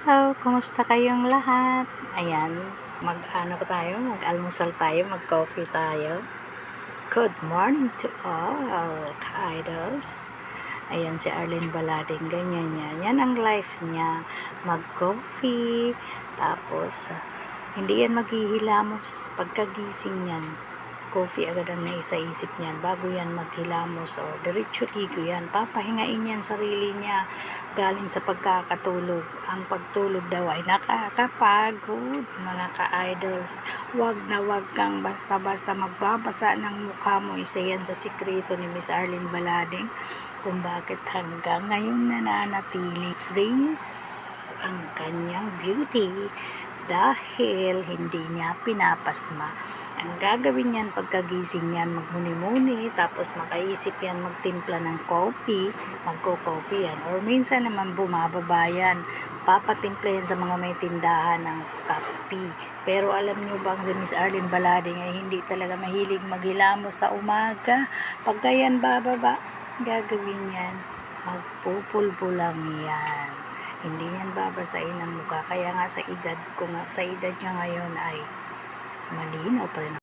Hello, kumusta kayong lahat? Ayan, mag-almusal tayo, mag-coffee tayo. Good morning to all, ka-idols. Ayan, si Arlene Balading, ganyan yan. Yan ang life niya, mag-coffee, tapos hindi yan maghihilamos pagkagising niyan. Coffee agad ang naisa-isip niyan bago yan maghilamos o diretso ligo yan. Papahingain yan sarili niya galing sa pagkakatulog. Ang pagtulog daw ay nakakapagod, mga ka-idols. Wag na wag kang basta-basta magbabasa ng mukha mo. Isa yan sa sikreto ni Miss Arlene Balading kung bakit hanggang ngayon nananatili freeze ang kanyang beauty dahil hindi niya pinapasma. Ang gagawin niyan pagkagising niyan, magmuni-muni, tapos makaisip yan magtimpla ng coffee, magko-coffee yan. Or minsan naman bumababa yan, papatimpla yan sa mga may tindahan ng kape. Pero alam niyo bang si Miss Arlene Balading ay hindi talaga mahilig maghilamos sa umaga. Pagka yan bababa, gagawin yan, magpupulbo lang yan. Hindi yan babasain ang mukha. Kaya nga sa edad niya ngayon ay malinaw pa rin